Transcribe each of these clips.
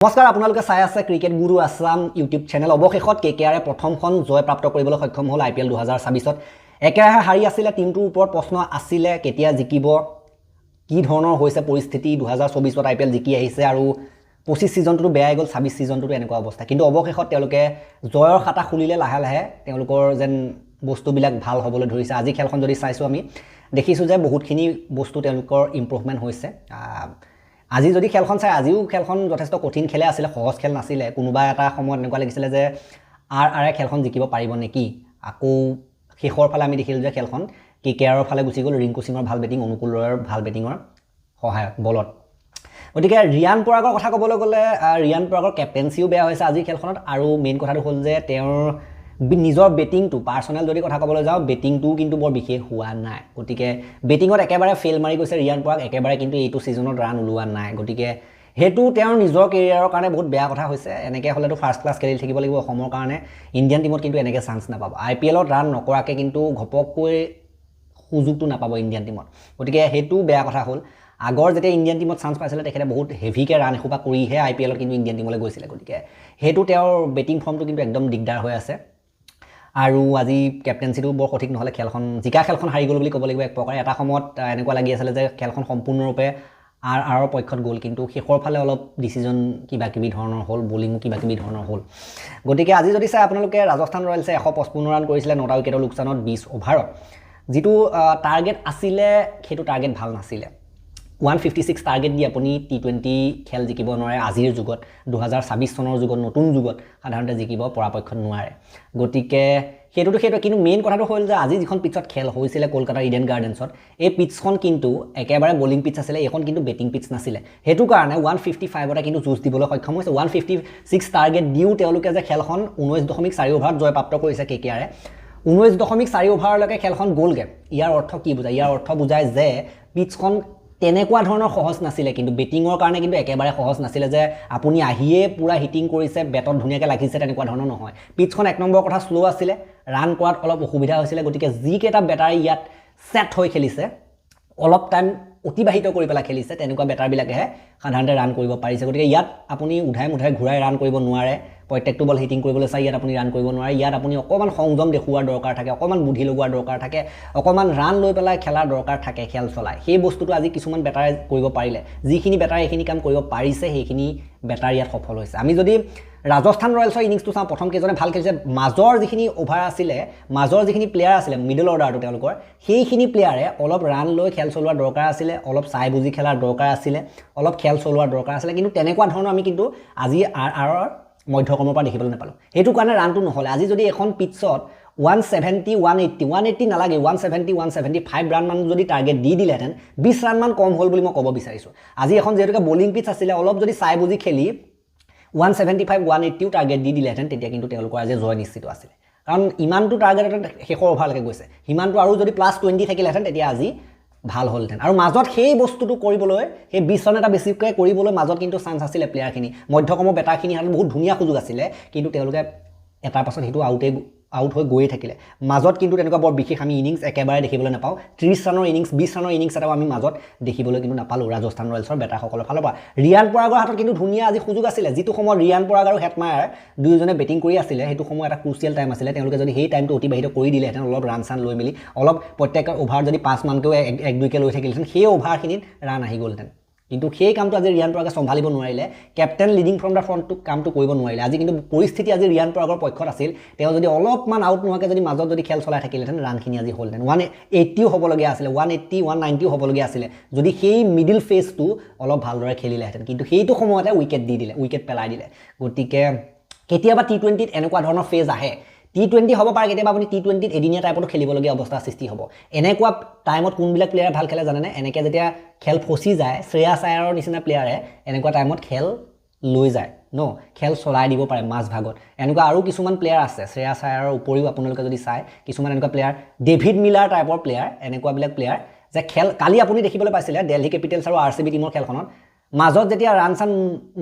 নমস্কাৰ আপোনালোকে চাই আছে ক্ৰিকেট গুৰু আছাম ইউটিউব চেনেল অৱশেষত কেকেআৰে প্ৰথমখন জয় প্ৰাপ্ত কৰিবলৈ সক্ষম হ'ল আইপিএল 2026ত একেৰাহে হাৰি আছিল টিমটোৰ ওপৰত প্ৰশ্ন আছিল কেতিয়া জিকিব কি ধৰণৰ হৈছে পৰিস্থিতি 2024ত আইপিএল জিকি আহিছে আৰু 25 সিজনটো বেয়াই গ'ল 26 সিজনটো এনেকুৱা অৱস্থা কিন্তু অৱশেষত তেওঁলোকে জয়ৰ খাতা খুলিলে লাহে লাহে তেওঁলোকৰ যেন বস্তুবিলাক ভাল হ'বলৈ ধৰিছে আজি খেলখন যদি চাইছো আমি দেখিছো যে বহুতখিনি বস্তু তেওঁলোকৰ ইমপ্ৰুভমেন্ট হৈছে আজি যদি খেলখন চাই আজিও খেলখন যথেষ্ট কঠিন খেলে আছিল সহজ খেল নাছিল কোনোবা এটা সময়ত এনেকুৱা লাগিছিল যে আৰে খেলখন জিকিব পাৰিব নেকি আকৌ শেষৰ ফালে আমি দেখিলো যে খেলখন কেকেআৰৰ ফালে গুচি গ'ল ৰিংকু সিঙৰ ভাল বেটিং অনুকুল ৰয়ৰ ভাল বেটিঙৰ সহায়ত বলত গতিকে ৰিয়ান পৰাগৰ কথা ক'বলৈ গ'লে ৰিয়ান পৰাগৰ কেপ্টেন্সিও বেয়া হৈছে আজি খেলখনত আৰু মেইন কথাটো হ'ল যে তেওঁৰ নিজৰ বেটিংটো পাৰ্সোনেল যদি কথা ক'বলৈ যাওঁ বেটিংটো কিন্তু বৰ বিশেষ হোৱা নাই গতিকে বেটিঙত একেবাৰে ফেল মাৰি গৈছে ৰিয়ান পৰাগ একেবাৰে কিন্তু এইটো সিজনত ৰান ওলোৱা নাই গতিকে হেতু তেওঁৰ নিজৰ কেৰিয়াৰৰ কাৰণে বহুত বেয়া কথা হৈছে এনেকে হলেতো ফাৰ্স্ট ক্লাছ খেলি থাকিব লাগিব অসমৰ কাৰণে ইণ্ডিয়ান টিমত কিন্তু এনেকে চান্স নাপাব আইপিএলত ৰান নকৰাকে কিন্তু ঘপককৈ সুযোগটো নাপাব ইণ্ডিয়ান টিমত গতিকে হেতু বেয়া কথা হ'ল আগৰ যেতিয়া ইণ্ডিয়ান টিমত চান্স পাইছিলে তেখেতে বহুত হেভিকে ৰান এখোপা কৰিহে আইপিএলত কিন্তু ইণ্ডিয়ান টিমলৈ গৈছিলে গতিকে হেতু তেওঁৰ বেটিং ফৰ্মটো কিন্তু একদম দিগদাৰ হৈ আছে আৰু আজি কেপ্টেন্সিটো বৰ সঠিক নহলে খেলখন জিকা খেলখন হাৰি গ'ল বুলি ক'ব লাগিব এক প্ৰকাৰে এটা সময়ত এনেকুৱা লাগি আছিল যে খেলখন সম্পূৰ্ণৰূপে আৰৰ পক্ষত গ'ল কিন্তু শেষৰ ফালে অলপ ডিসিজন কিবা কিবি ধৰণৰ হ'ল বলিং কিবা কিবি ধৰণৰ হ'ল গতিকে আজি যদি চাই আপোনালোকে ৰাজস্থান ৰয়েলছে 155 ৰান কৰিছিলে 9টা উইকেটৰ লোকচানত 20 অভাৰত যেটো টাৰ্গেট আছিলে সেইটো টাৰ্গেট ভাল নাছিলে 156 টাৰ্গেট দি আপুনি টি20 খেল জিকিব নোৱাৰে আজিৰ যুগত 2026 চনৰ যুগত নতুন যুগত সাধাৰণতে জিকিব পৰাপক্ষত নোৱাৰে গতিকে হেতুটো কিন্তু মেইন কথাটো হ'ল যে আজি যিখন পিটছত খেল হৈছিল কলকাতা ইডেন গাৰ্ডেন্সত এই পিটছখন কিন্তু একেবাৰে বলিং পিটছ আছিল এখন কিন্তু বেটিং পিটছ নাছিল হেতু কাৰণে 155 টা কিন্তু জুজ দিবলৈ সক্ষম হৈছে 156 টাৰ্গেট দিও তেওঁলোকে যে খেলখন 19.4 অভাৰত জয় প্ৰাপ্ত কৰিছে কেকেআৰে 19.4 অভাৰলৈকে খেলখন গ'লগে ইয়াৰ অৰ্থ কি বুজায় ইয়াৰ অৰ্থ বুজায় যে পিটছখন তেনেকুৱা ধৰণৰ সহজ নাছিলে কিন্তু বেটিঙৰ কাৰণে কিন্তু একেবাৰে সহজ নাছিলে যে আপুনি আহিয়ে পুৰা হিটিং কৰিছে বেটত ধুনিয়াকে লাগিছে তেনেকুৱা ধৰণৰ নহয় পিটছখন এক নম্বৰ কথা স্লো আছিল ৰান কৰাত অলপ অসুবিধা হৈছিল গতিকে যি কেটা বেটাৰ ইয়াত সেট হৈ খেলিছে অলপ টাইম অতিবাহিত কৰি পেলা খেলিছে তেনেকুৱা বেটাৰ বিলাকেহে সাধাৰণতে ৰান কৰিব পাৰিছে গতিকে ইয়াত আপুনি উধাই ঘূৰাই ৰান কৰিব নোৱাৰে প্ৰত্যেকটো বল হিটিং কৰিবলৈ চাই ইয়াত আপুনি ৰান কৰিব নোৱাৰে ইয়াত আপুনি অকমান সংযম দেখুৱাৰ দৰকাৰ থাকে অকমান বুদ্ধি লগোৱাৰ দৰকাৰ থাকে অকমান ৰান লৈ পেলাই খেলাৰ দৰকাৰ থাকে খেল চলাই সেই বস্তুটো আজি কিছুমান বেটাৰে কৰিব পাৰিলে যিখিনি বেটাৰে এইখিনি কাম কৰিব পাৰিছে সেইখিনি বেটাৰ ইয়াত সফল হৈছে আমি যদি ৰাজস্থান ৰয়েলছৰ ইনিংছটো চাওঁ প্ৰথম কেজনে ভাল খেলিছে মাজৰ যিখিনি ওভাৰ আছিল মাজৰ যিখিনি প্লেয়াৰ আছিল মিডল অৰ্ডাৰটো তেওঁলোকৰ সেইখিনি প্লেয়াৰে অলপ ৰান লৈ খেল চলোৱাৰ দৰকাৰ আছিল অলপ চাই বুজি খেলাৰ দৰকাৰ আছিল অলপ খেল চলোৱাৰ দৰকাৰ আছিল কিন্তু তেনেকুৱা ধৰণৰ আমি কিন্তু আজি আৰৰ মধ্যক্ৰমৰ পৰা দেখিবলৈ নাপালো হেতু কাৰণে ৰানটো নহলে আজি যদি এখন পিটছত 170 180 নালাগে 170 175 ৰান মান যদি টাৰ্গেট দি দিলেহেঁতেন 20 ৰান মান কম হ'ল বুলি মই ক'ব বিচাৰিছো আজি এখন যেহেতুকে বলিং পিটছ আছিল অলপ যদি চাই বুজি খেলি 175 180 টাৰ্গেট দি দিলেহেঁতেন তেতিয়া কিন্তু তেওঁলোকৰ আজি জয় নিশ্চিত আছিল কাৰণ ইমানটো টাৰ্গেটত শেষৰ ওভাৰলৈকে গৈছে সিমানটো আৰু যদি +20 থাকিলেহেঁতেন তেতিয়া আজি ভাল হ'লহেঁতেন আৰু মাজত সেই বস্তুটো কৰিবলৈ সেই 20 ৰান এটা বেছিকৈ কৰিবলৈ মাজত কিন্তু চান্স আছিল প্লেয়াৰখিনি মধ্যক্ৰমৰ বেটাৰখিনি হাতত বহুত ধুনীয়া সুযোগ আছিল কিন্তু তেওঁলোকে এটাৰ পাছত হেতু আউট হৈ গৈয়ে থাকিলে মাজত কিন্তু তেনেকুৱা বৰ বিশেষ আমি ইনিংছ একেবাৰে দেখিবলৈ নাপাওঁ 30 ৰানৰ ইনিংছ 20 ৰানৰ ইনিংছ এটাও আমি মাজত দেখিবলৈ কিন্তু নাপালো ৰাজস্থান ৰয়েলছৰ বেটাৰসকলৰ ফালৰ পৰা ৰিয়ান পৰাগৰ হাতত কিন্তু ধুনীয়া আজি সুযোগ আছিল যেটো সময় ৰিয়ান পৰাগ আৰু হেটমায়াৰ দুইজনে বেটিং কৰি আছিল হেতু সময় এটা ক্ৰুচিয়েল টাইম আছিল তেওঁলোকে যদি সেই টাইমটো অতিবাহিত কৰি দিলেহেঁতেন অলপ ৰান চান লৈ মিলি অলপ প্ৰত্যেকৰ ওভাৰ যদি 5 মানকেও 1-2 কে লৈ থাকিলহেঁতেন সেই ওভাৰখিনিত ৰান আহি গ'লহেঁতেন কিন্তু সেই কামটো আজি ৰিয়ান পৰাগে সম্ভালিব নোৱাৰিলে কেপ্টেইন লিডিং ফ্ৰম দা ফ্ৰণ্টটো কামটো কৰিব নোৱাৰিলে আজি কিন্তু পৰিস্থিতি আজি ৰিয়ান পৰাগৰ পক্ষত আছিল তেওঁ যদি অলপমান আউট নোহাকে যদি মাজত যদি খেল চলাই থাকিলেহেঁতেন ৰানখিনি আজি হ'লহেঁতেন 180 হ'বলগীয়া আছিল 180 190 হ'বলগীয়া আছিল যদি সেই মিডিল ফেজটো অলপ ভালদৰে খেলিলেহেঁতেন কিন্তু সেইটো সময়তে উইকেট দি দিলে উইকেট পেলাই দিলে গতিকে কেতিয়াবা টি20ত এনেকুৱা ধৰণৰ ফেজ আহে টি20 হ'ব পাৰে কেতিয়াবা আপুনি টি20ত এদিনীয়া টাইপতো খেলিবলগীয়া অৱস্থা সৃষ্টি হ'ব এনেকুৱা টাইমত কোনবিলাক প্লেয়াৰ ভাল খেলে জানেনে এনেকৈ যেতিয়া খেল ফচি যায় শ্ৰেয়াছ আয়াৰৰ নিচিনা প্লেয়াৰে এনেকুৱা টাইমত খেল লৈ যায় খেল চলাই দিব পাৰে মাছ ভাগত এনেকুৱা আৰু কিছুমান প্লেয়াৰ আছে শ্ৰেয়াছ আয়াৰৰ উপৰিও আপোনালোকে যদি চাই কিছুমান এনেকুৱা প্লেয়াৰ ডেভিড মিলাৰ টাইপৰ প্লেয়াৰ এনেকুৱাবিলাক প্লেয়াৰ যে খেল কালি আপুনি দেখিবলৈ পাইছিলে দিল্লী কেপিটেলছ আৰু আৰচিবি টিমৰ খেলখনত মাজত যেতিয়া ৰান চান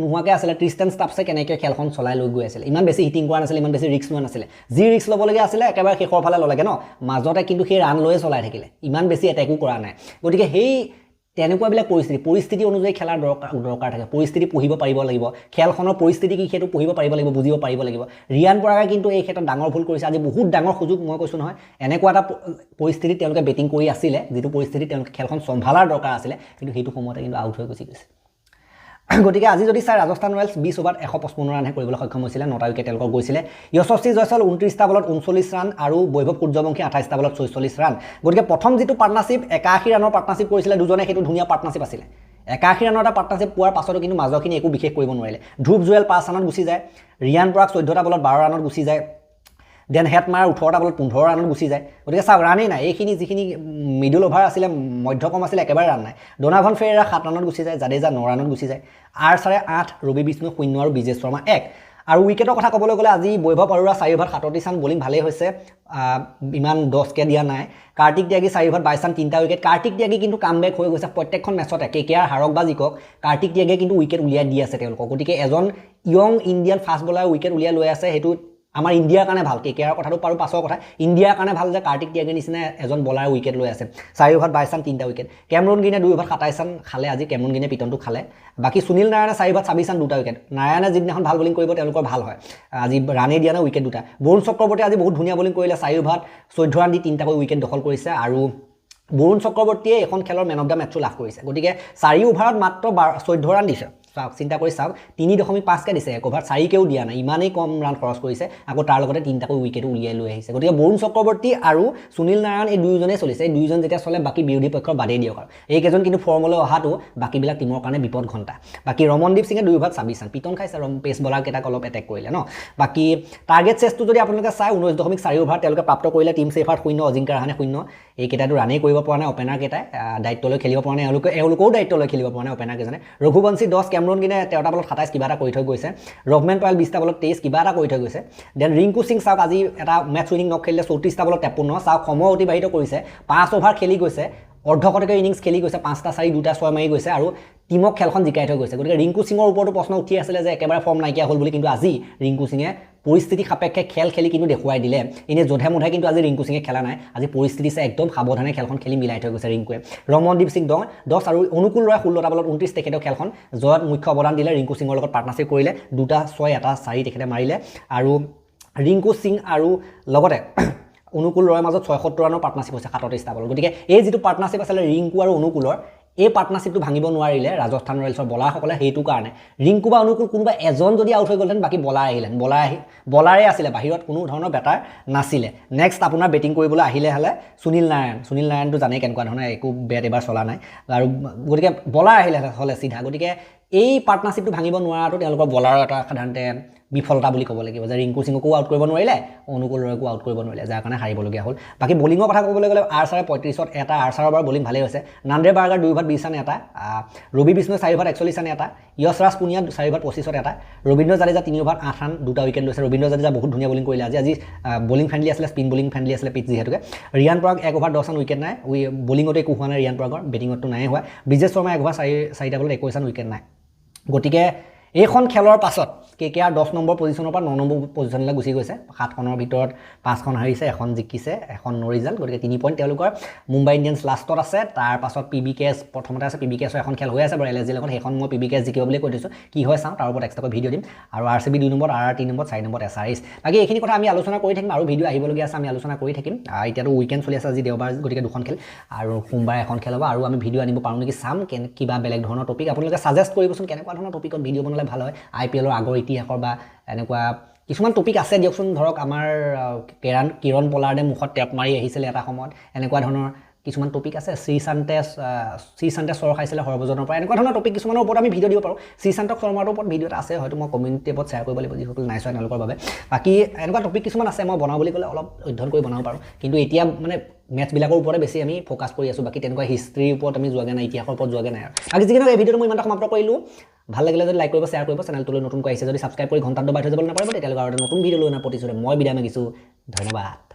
নোহোৱাকে আছিল ট্ৰিষ্টেন ষ্টাফছে কেনেকৈ খেলখন চলাই লৈ গৈ আছিল ইমান বেছি হিটিং কৰা নাছিল ইমান বেছি ৰিস্ক লোৱা নাছিল যি ৰিস্ক ল'বলগীয়া আছিল একেবাৰে শেষৰ ফালে ল'লেগে মাজতে কিন্তু সেই ৰান লৈয়ে চলাই থাকিলে ইমান বেছি এটেকো কৰা নাই গতিকে সেই তেনেকুৱাবিলাক পৰিস্থিতি অনুযায়ী খেলাৰ দৰকাৰ থাকে পৰিস্থিতি পঢ়িব পাৰিব লাগিব খেলখনৰ পৰিস্থিতি কি সেইটো পঢ়িব পাৰিব লাগিব বুজিব পাৰিব লাগিব ৰিয়ান পৰাগে কিন্তু এই ক্ষেত্ৰত ডাঙৰ ভুল কৰিছে আজি বহুত ডাঙৰ সুযোগ মই কৈছোঁ নহয় এনেকুৱা এটা পৰিস্থিতি তেওঁলোকে বেটিং কৰি আছিলে যিটো পৰিস্থিতি তেওঁলোকে খেলখন চম্ভালাৰ দৰকাৰ আছিলে কিন্তু সেইটো সময়তে কিন্তু আউট হৈ গুচি গৈছে গতিকে আজি যদি চাই ৰাজস্থান ৰয়েলছ 20 অভাৰত 155 ৰানহে কৰিবলৈ সক্ষম হৈছিলে 9টা উইকেট তেওঁলোকৰ গৈছিলে যশস্বী জয়ছল 29টা বলত 39 ৰান আৰু বৈভৱ সূৰ্যবংশী 28টা বলত 46 ৰান গতিকে প্ৰথম যিটো পাৰ্টনাৰশ্বিপ 81 ৰানৰ পাৰ্টনাৰশ্বিপ কৰিছিলে দুজনে সেইটো ধুনীয়া পাৰ্টনাৰশ্বিপ আছিলে 81 ৰানৰ এটা পাৰ্টনাৰশ্বিপ পোৱাৰ পাছতো কিন্তু মাজৰখিনি একো বিশেষ কৰিব নোৱাৰিলে ধ্ৰুৱ জুৱেল 5 ৰানত গুচি যায় ৰিয়ান পৰাগ 14টা বলত 12 ৰানত গুচি যায় দেন হেটমাৰ 18টা বলত 15 ৰানত গুচি যায় গতিকে চাওক ৰানেই নাই এইখিনি যিখিনি মিডল অভাৰ আছিলে মধ্যকম আছিলে একেবাৰে ৰান নাই ডোনাভন ফেৰেৰা 7 ৰানত গুচি যায় জাদেজা 9 ৰানত গুচি যায় আৰ্চাৰে 8 ৰবি বিষ্ণু 0 আৰু বিজেশ শৰ্মা 1 আৰু উইকেটৰ কথা ক'বলৈ গ'লে আজি বৈভৱ অৰোৰা 4 অভাৰত 37 ৰান বলিং ভালেই হৈছে ইমান 10কে দিয়া নাই কাৰ্তিক ত্যাগী 4 অভাৰত 22 ৰান 3টা উইকেট কাৰ্তিক ত্যাগী কিন্তু কামবেক হৈ গৈছে প্ৰত্যেকখন মেচতে কেকেআৰ হাৰক বা জিকক কাৰ্তিক ত্যাগীয়ে কিন্তু উইকেট উলিয়াই দি আছে তেওঁলোকক গতিকে এজন young Indian fast bowler wicket উলিয়াই লৈ আছে সেইটো আমাৰ ইণ্ডিয়াৰ কাৰণে ভাল কেকেআৰ কথাটো পাৰো পাছৰ কথা ইণ্ডিয়াৰ কাৰণে ভাল যে কাৰ্তিক ত্যাগীৰ নিচিনা এজন বলাৰ উইকেট লৈ আছে 4 অভাৰত 22 ৰান 3টা উইকেট কেমৰুন গ্ৰীনে 2 অভাৰত 27 ৰান খালে আজি কেমৰুন গ্ৰীনে পিটনটো খালে বাকি সুনীল নাৰায়ণে 4 অভাৰত 26 ৰান 2টা উইকেট নাৰায়ণে যিদিনাখন ভাল বলিং কৰিব তেওঁলোকৰ ভাল হয় আজি ৰানে দিয়া না উইকেট দুটা বৰুণ চক্ৰৱৰ্তী আজি বহুত ধুনীয়া বলিং কৰিলে 4 অভাৰত 14 ৰান দি 3টাকৈ উইকেট দখল কৰিছে আৰু বৰুণ চক্ৰৱৰ্তীয়ে এখন খেলৰ মেন অফ দ্য মেটচো লাভ কৰিছে গতিকে 4 অভাৰত মাত্ৰ 14 ৰান দিছে চাওক চিন্তা কৰি চাওক 3.5কে দিছে 1 অভাৰ 4কেও দিয়া নাই ইমানেই কম ৰান খৰচ কৰিছে আকৌ তাৰ লগতে 3টাকৈ উইকেট উলিয়াই লৈ আহিছে গতিকে বৰুণ চক্ৰৱৰ্তী আৰু সুনীল নাৰায়ণ এই দুইজনে চলিছে এই দুইজন যেতিয়া চলে বাকি বিৰোধী পক্ষৰ বাদেই দিয়ক আৰু এইকেইজন কিন্তু ফৰ্মলৈ অহাটো বাকীবিলাক টিমৰ কাৰণে বিপদ ঘণ্টা বাকি ৰমনদীপ সিঙে 2 অভাৰত 26 ৰান পিটন খাইছে পেচ বলাৰ কেইটাক অলপ এটেক কৰিলে ন বাকি টাৰ্গেট চেছটো যদি আপোনালোকে চাই 19.4 অভাৰ তেওঁলোকে প্ৰাপ্ত কৰিলে টিম সেফাৰ 0 অজিংকাৰ ৰাহানে 0 এইকেইটাটো ৰানেই কৰিব পৰা নাই অপেনাৰ কেইটাই দায়িত্বলৈ খেলিব পৰা নাই এওঁলোকেও দায়িত্বলৈ খেলিব পৰা নাই অপেনাৰ কেইজনে ৰঘুবংশী 10 কেমৰুন গ্ৰীনে 13টা বলত 27 কিবা এটা কৰি থৈ গৈছে ৰহমান পয়েল 20টা বলত 23 কিবা এটা কৰি থৈ গৈছে দেন ৰিংকু সিং চাওক আজি এটা মেচ উইনিং নক খেলিলে 34টা বলত 53 চাওক সময় অতিবাহিত কৰিছে 5 অভাৰ খেলি গৈছে অৰ্ধশতকীয় ইনিংছ খেলি গৈছে 5টা 4 2টা 6 মাৰি গৈছে আৰু টিমক খেলখন জিকাই থৈ গৈছে গতিকে ৰিংকু সিঙৰ ওপৰতো প্ৰশ্ন উঠি আছিলে যে একেবাৰে ফৰ্ম নাইকিয়া হ'ল বুলি কিন্তু আজি ৰিংকু সিঙে পৰিস্থিতি সাপেক্ষে খেল খেলি কিন্তু দেখুৱাই দিলে এনে জধে মধে কিন্তু আজি ৰিংকু সিঙে খেলা নাই আজি পৰিস্থিতি চাই একদম সাৱধানে খেলখন খেলি মিলাই থৈ গৈছে ৰিংকুৱে ৰমনদীপ সিং 10 আৰু অনুকূল ৰয় 16টা বলত 29 তেখেতৰ খেলখন জয়ত মুখ্য অৱদান দিলে ৰিংকু সিঙৰ লগত পাৰ্টনাৰশ্বিপ কৰিলে 2টা 6 এটা 4 তেখেতে মাৰিলে আৰু ৰিংকু সিং আৰু লগতে অনুকূল ৰয়ৰ মাজত 76 ৰানৰ পাৰ্টনাৰশ্বিপ হৈছে 37টা বলত গতিকে এই যিটো পাৰ্টনাৰশ্বিপ আছিল ৰিংকু আৰু অনুকূলৰ এই পাৰ্টনাৰশ্বিপটো ভাঙিব নোৱাৰিলে ৰাজস্থান ৰয়েলছৰ বলাৰসকলে সেইটো কাৰণে ৰিংকু বা অনুকূল কোনোবা এজন যদি আউট হৈ গ'লহেঁতেন বাকী বলাৰ আহিলেন বলাৰে আছিলে বাহিৰত কোনো ধৰণৰ বেটাৰ নাছিলে নেক্সট আপোনাৰ বেটিং কৰিবলৈ আহিলে হ'লে সুনীল নাৰায়ণটো জানেই কেনেকুৱা ধৰণৰ একো বেট এবাৰ চলা নাই আৰু গতিকে বলাৰ আহিলে হ'লে চিধা গতিকে এই পাৰ্টনাৰশ্বিপটো ভাঙিব নোৱাৰাটো তেওঁলোকৰ বলাৰৰ এটা সাধাৰণতে বিফলতা বুলি ক'ব লাগিব যে ৰিংকু সিঙকো আউট কৰিব নোৱাৰিলে অনুকূল ৰয়কো আউট কৰিব নোৱাৰিলে যাৰ কাৰণে হাৰিবলগীয়া হ'ল বাকী বলিঙৰ কথা ক'বলৈ গ'লে আৰ্চাৰে 35ত এটা আৰ্চাৰৰ বাৰু বলিং ভালেই হৈছে নান্দ্ৰে বাৰ্গাৰ 2 অভাৰত 20 ৰান এটা ৰবি বিষ্ণু 4 অভাৰত 41 ৰান এটা যশৰাজ পুনিয়া 4 অভাৰত 25ত এটা ৰবীন্দ্ৰ জাদেজা 3 অভাৰত 8 ৰান 2টা উইকেট লৈছে ৰবীন্দ্ৰ জাদেজা বহুত ধুনীয়া বলিং কৰিলে আজি বলিং ফ্ৰেণ্ডলি আছিলে স্পিন বলিং ফ্ৰেণ্ডলি আছিলে পিচ যিহেতুকে ৰিয়ান পৰাগ 1 অভাৰত 10 ৰান উইকেট নাই বলিঙতে একো হোৱা নাই ৰিয়ান পৰাগৰ বেটিঙতটো নাই হোৱা বিজেশ শৰ্মা 1 অভাৰ 4টা বলত 21 ৰান উইকেট নাই গতিকে এইখন খেলৰ পাছত কেকেআৰ 10 নম্বৰ পজিশ্যনৰ পৰা 9 নম্বৰ পজিশ্যনলৈ গুচি গৈছে 7খনৰ ভিতৰত 5খন হাৰিছে এখন জিকিছে এখন নো ৰিজাল্ট গতিকে 3 পইণ্ট তেওঁলোকৰ মুম্বাই ইণ্ডিয়ানছ লাষ্টত আছে তাৰ পাছত পিবিকেএছ প্ৰথমতে আছে পিবিকেএছৰ এখন খেল হৈ আছে বাৰু এলএছজিৰ লগত সেইখন মই পিবিকেএছ জিকিব বুলি কৈ দিছোঁ কি হয় চাওঁ তাৰ ওপৰত এক্সট্ৰাকৈ ভিডিঅ' দিম আৰু RCB 2 number R R 3 number 4 number SRH বাকী এইখিনি কথা আমি আলোচনা কৰি থাকিম আৰু ভিডিঅ' আহিবলগীয়া আছে আমি আলোচনা কৰি থাকিম এতিয়াতো উইকেণ্ড চলি আছে আজি দেওবাৰ গতিকে 2খন খেল আৰু সোমবাৰ এখন খেল হ'ব আৰু আমি ভিডিঅ' আনিব পাৰোঁ নেকি চাম কিবা বেলেগ ধৰণৰ টপিক আপোনালোকে ছাজেষ্ট কৰিবচোন কেনেকুৱা ধৰণৰ টপিকত ভিডিঅ' বনালে ভাল হয় IPLৰ আগৰ ইতিহাসৰ বা এনেকুৱা কিছুমান টপিক আছে দিয়কচোন ধৰক আমাৰ কিৰণ পলাৰ্ডে মুখত টেপ মাৰি আহিছিলে এটা সময়ত এনেকুৱা ধৰণৰ কিছুমান টপিক আছে শ্ৰীশান্তে চৰ খাইছিলে হৰভজনৰ পৰা এনেকুৱা ধৰণৰ টপিক কিছুমানৰ ওপৰত আমি ভিডিঅ' দিব পাৰোঁ শ্ৰীশান্তক শৰ্মাৰ ওপৰত ভিডিঅ' এটা আছে হয়তো মই কমিউনিটি টেবত শ্বেয়াৰ কৰিব লাগিব যিসকল নাই চোৱা তেওঁলোকৰ বাবে বাকী এনেকুৱা টপিক কিছুমান আছে মই বনাওঁ বুলি ক'লে অলপ অধ্যয়ন কৰি বনাব পাৰোঁ কিন্তু এতিয়া মানে মেথছবিলাকৰ ওপৰতে বেছি আমি ফ'কাছ কৰি আছোঁ বাকী তেনেকুৱা হিষ্ট্ৰীৰ ওপৰত আমি যোৱাগৈ নাই ইতিহাসৰ ওপৰত যোৱাগৈ নাই আৰু বাকী যিখিনি এই ভিডিঅ'টো মই ইমানটা সমাপ্ত কৰিলোঁ ভাল লাগিলে যদি লাইক কৰিব শ্বেয়াৰ কৰিব চেনেলটোলৈ নতুনকৈ আহিছে যদি ছাবস্ক্ৰাইব কৰি ঘণ্টাটো বাঢ়ি থৈ যাবলৈ নাপাৰিব তেতিয়ালৈকে আৰু এটা নতুন ভিডিঅ' লৈ প্ৰতিশ্ৰুতি মই বিদায় মাগিছোঁ ধন্যবাদ